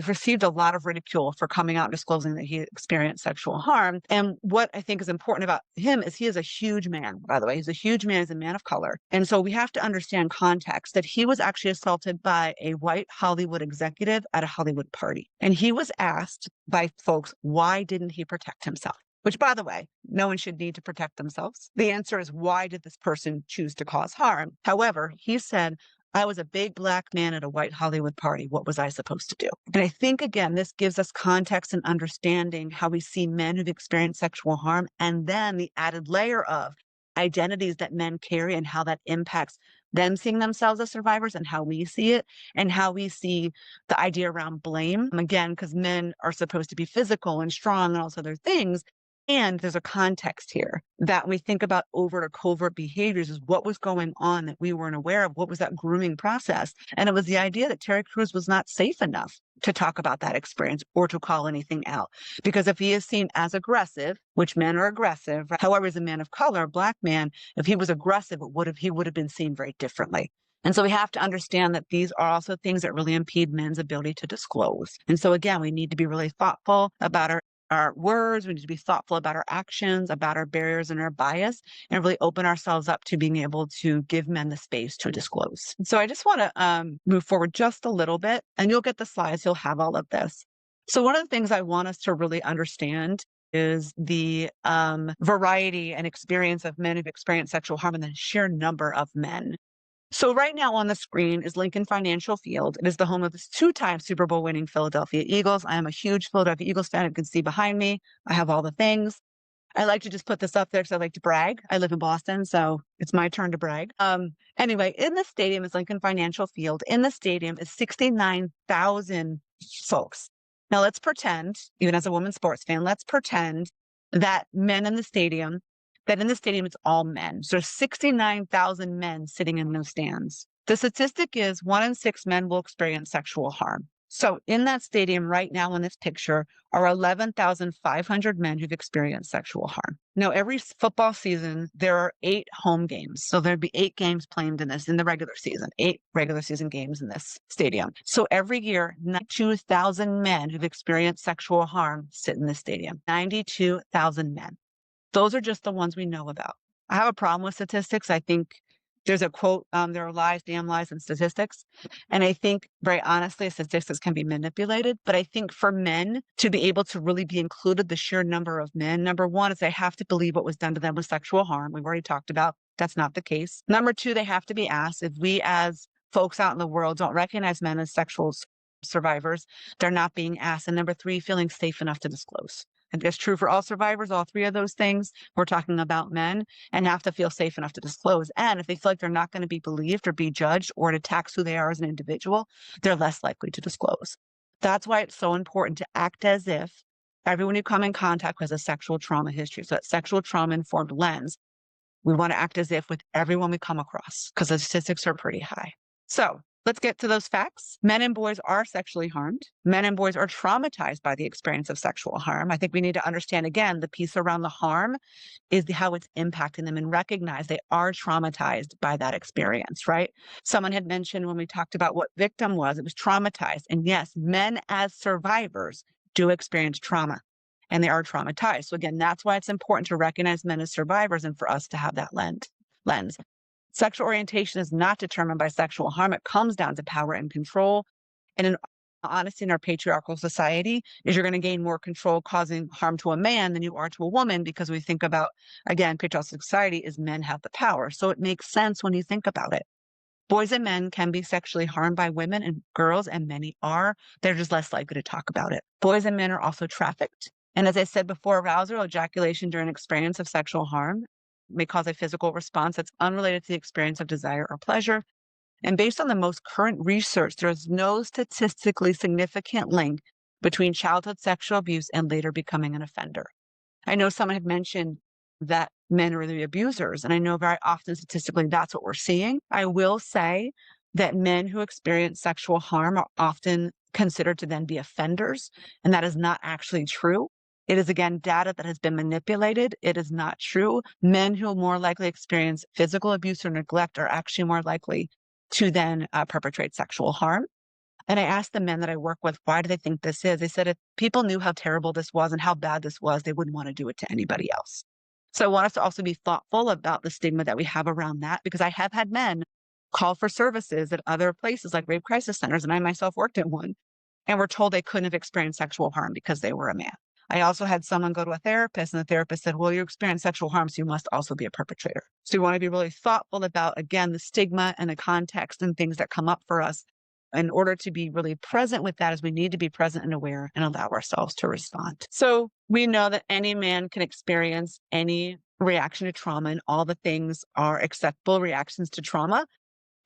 received a lot of ridicule for coming out and disclosing that he experienced sexual harm. And what I think is important about him is he is a huge man, by the way. He's a huge man, he's a man of color. And so we have to understand context that he was actually assaulted by a white Hollywood executive at a Hollywood party. And he was asked by folks, why didn't he protect himself? Which, by the way, no one should need to protect themselves. The answer is, why did this person choose to cause harm? However, he said, I was a big black man at a white Hollywood party. What was I supposed to do? And I think, again, this gives us context and understanding how we see men who've experienced sexual harm, and then the added layer of identities that men carry and how that impacts them seeing themselves as survivors and how we see it and how we see the idea around blame. Again, because men are supposed to be physical and strong and all those other things. And there's a context here that we think about overt or covert behaviors is what was going on that we weren't aware of. What was that grooming process? And it was the idea that Terry Crews was not safe enough to talk about that experience or to call anything out. Because if he is seen as aggressive, which men are aggressive, however, as a man of color, a black man, if he was aggressive, he would have been seen very differently. And so we have to understand that these are also things that really impede men's ability to disclose. And so again, we need to be really thoughtful about our words. We need to be thoughtful about our actions, about our barriers and our bias, and really open ourselves up to being able to give men the space to disclose. So I just want to move forward just a little bit, and you'll get the slides. You'll have all of this. So one of the things I want us to really understand is the variety and experience of men who've experienced sexual harm and the sheer number of men. So right now on the screen is Lincoln Financial Field. It is the home of the two-time Super Bowl winning Philadelphia Eagles. I am a huge Philadelphia Eagles fan. You can see behind me, I have all the things. I like to just put this up there because I like to brag. I live in Boston, so it's my turn to brag. Anyway, in the stadium is Lincoln Financial Field. In the stadium is 69,000 folks. Now let's pretend, even as a woman sports fan, let's pretend that in the stadium it's all men. So 69,000 men sitting in those stands. The statistic is 1 in 6 men will experience sexual harm. So in that stadium right now in this picture are 11,500 men who've experienced sexual harm. Now, every football season, there are 8 home games. So there'd be 8 games played in the regular season, 8 regular season games in this stadium. So every year, 92,000 men who've experienced sexual harm sit in this stadium. 92,000 men. Those are just the ones we know about. I have a problem with statistics. I think there's a quote, there are lies, damn lies in statistics. And I think very honestly, statistics can be manipulated. But I think for men to be able to really be included, the sheer number of men, number one is they have to believe what was done to them was sexual harm. We've already talked about that's not the case. Number two, they have to be asked. If we as folks out in the world don't recognize men as sexual survivors, they're not being asked. And number three, feeling safe enough to disclose. And that's true for all survivors, all 3 of those things. We're talking about men and have to feel safe enough to disclose. And if they feel like they're not going to be believed or be judged or it attacks who they are as an individual, they're less likely to disclose. That's why it's so important to act as if everyone you come in contact with has a sexual trauma history. So that sexual trauma informed lens, we want to act as if with everyone we come across because the statistics are pretty high. So let's get to those facts. Men and boys are sexually harmed. Men and boys are traumatized by the experience of sexual harm. I think we need to understand, again, the piece around the harm is how it's impacting them and recognize they are traumatized by that experience, right? Someone had mentioned when we talked about what victim was, it was traumatized. And yes, men as survivors do experience trauma and they are traumatized. So again, that's why it's important to recognize men as survivors and for us to have that lens. Sexual orientation is not determined by sexual harm. It comes down to power and control. And in honesty, in our patriarchal society, is you're going to gain more control causing harm to a man than you are to a woman because we think about, again, patriarchal society is men have the power. So it makes sense when you think about it. Boys and men can be sexually harmed by women and girls, and many are. They're just less likely to talk about it. Boys and men are also trafficked. And as I said before, arousal or ejaculation during experience of sexual harm may cause a physical response that's unrelated to the experience of desire or pleasure. And based on the most current research, there is no statistically significant link between childhood sexual abuse and later becoming an offender. I know someone had mentioned that men are the abusers, and I know very often statistically that's what we're seeing. I will say that men who experience sexual harm are often considered to then be offenders, and that is not actually true. It is, again, data that has been manipulated. It is not true. Men who more likely experience physical abuse or neglect are actually more likely to then perpetrate sexual harm. And I asked the men that I work with, why do they think this is? They said if people knew how terrible this was and how bad this was, they wouldn't want to do it to anybody else. So I want us to also be thoughtful about the stigma that we have around that, because I have had men call for services at other places like rape crisis centers, and I myself worked at one, and were told they couldn't have experienced sexual harm because they were a man. I also had someone go to a therapist and the therapist said, well, you experience sexual harm, so you must also be a perpetrator. So you want to be really thoughtful about, again, the stigma and the context and things that come up for us. In order to be really present with that, is we need to be present and aware and allow ourselves to respond. So we know that any man can experience any reaction to trauma, and all the things are acceptable reactions to trauma.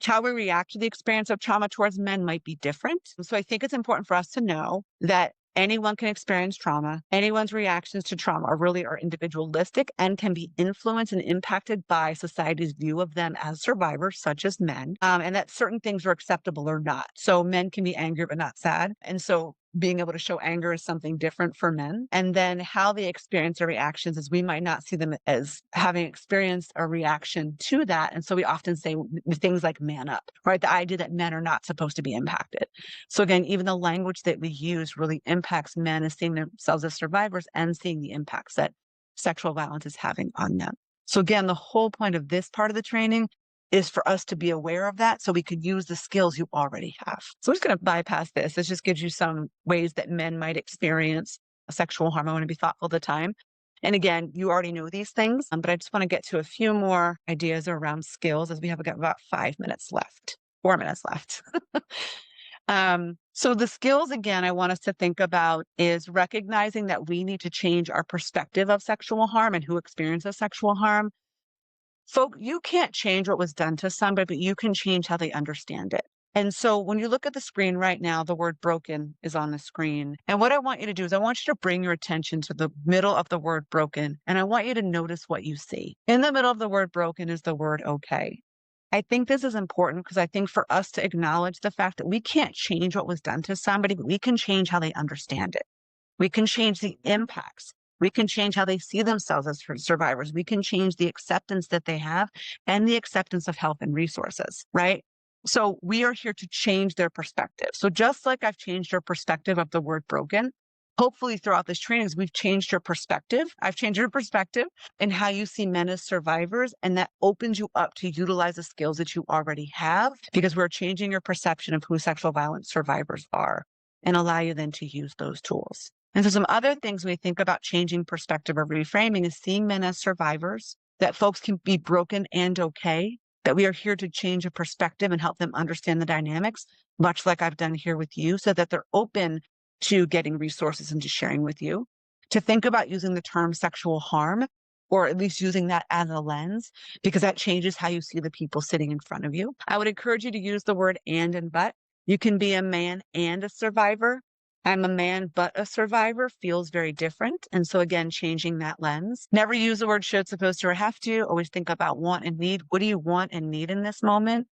How we react to the experience of trauma towards men might be different. So I think it's important for us to know that anyone can experience trauma. Anyone's reactions to trauma are individualistic and can be influenced and impacted by society's view of them as survivors, such as men, and that certain things are acceptable or not. So men can be angry but not sad. And so being able to show anger is something different for men. And then how they experience their reactions is we might not see them as having experienced a reaction to that. And so we often say things like man up, right? The idea that men are not supposed to be impacted. So again, even the language that we use really impacts men as seeing themselves as survivors and seeing the impacts that sexual violence is having on them. So again, the whole point of this part of the training is for us to be aware of that so we could use the skills you already have. So I'm just going to bypass this. This just gives you some ways that men might experience sexual harm. I want to be thoughtful of the time. And again, you already know these things, but I just want to get to a few more ideas around skills as we have got about 5 minutes left, 4 minutes left. So the skills, again, I want us to think about is recognizing that we need to change our perspective of sexual harm and who experiences sexual harm. Folk, you can't change what was done to somebody, but you can change how they understand it. And so when you look at the screen right now, the word broken is on the screen. And what I want you to do is I want you to bring your attention to the middle of the word broken. And I want you to notice what you see. In the middle of the word broken is the word okay. I think this is important because I think for us to acknowledge the fact that we can't change what was done to somebody, but we can change how they understand it. We can change the impacts. We can change how they see themselves as survivors. We can change the acceptance that they have and the acceptance of help and resources, right? So we are here to change their perspective. So just like I've changed your perspective of the word broken, hopefully throughout this training, we've changed your perspective. I've changed your perspective and how you see men as survivors. And that opens you up to utilize the skills that you already have because we're changing your perception of who sexual violence survivors are and allow you then to use those tools. And so some other things we think about changing perspective or reframing is seeing men as survivors, that folks can be broken and okay, that we are here to change a perspective and help them understand the dynamics, much like I've done here with you, so that they're open to getting resources and to sharing with you, to think about using the term sexual harm, or at least using that as a lens, because that changes how you see the people sitting in front of you. I would encourage you to use the word and but. You can be a man and a survivor. I'm a man, but a survivor feels very different. And so again, changing that lens. Never use the word should, supposed to, or have to. Always think about want and need. What do you want and need in this moment?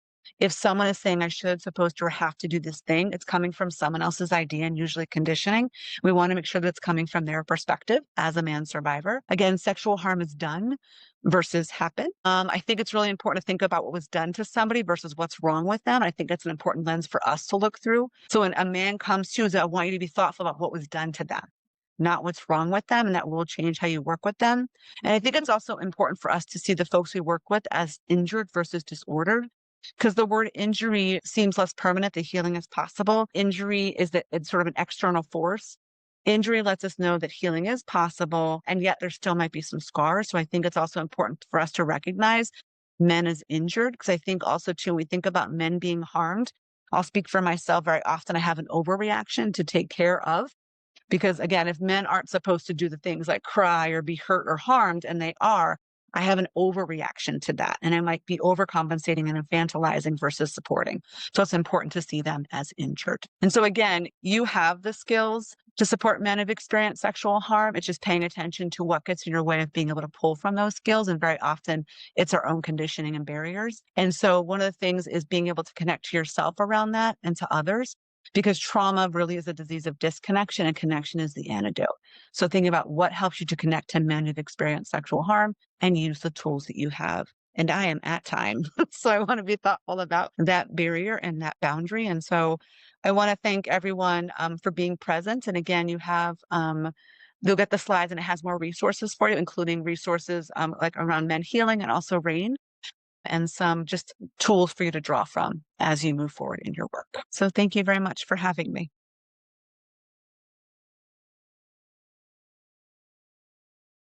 If someone is saying I should, supposed to, or have to do this thing, it's coming from someone else's idea and usually conditioning. We want to make sure that it's coming from their perspective as a man survivor. Again, sexual harm is done versus happen. I think it's really important to think about what was done to somebody versus what's wrong with them. I think that's an important lens for us to look through. So when a man comes to you, I want you to be thoughtful about what was done to them, not what's wrong with them, and that will change how you work with them. And I think it's also important for us to see the folks we work with as injured versus disordered, because the word injury seems less permanent. The healing is possible. Injury is that it's sort of an external force. Injury lets us know that healing is possible, and yet there still might be some scars. So I think it's also important for us to recognize men as injured, because I think also too, when we think about men being harmed, I'll speak for myself. Very often I have an overreaction to take care of, because again, if men aren't supposed to do the things like cry or be hurt or harmed, and they are, I have an overreaction to that. And I might be overcompensating and infantilizing versus supporting. So it's important to see them as injured. And so again, you have the skills to support men who've experienced sexual harm. It's just paying attention to what gets in your way of being able to pull from those skills. And very often it's our own conditioning and barriers. And so one of the things is being able to connect to yourself around that and to others, because trauma really is a disease of disconnection, and connection is the antidote. So thinking about what helps you to connect to men who've experienced sexual harm and use the tools that you have. And I am at time. So I want to be thoughtful about that barrier and that boundary. And so I want to thank everyone for being present. And again, you have, you'll get the slides and it has more resources for you, including resources like around men healing and also RAINN, and some just tools for you to draw from as you move forward in your work. So thank you very much for having me.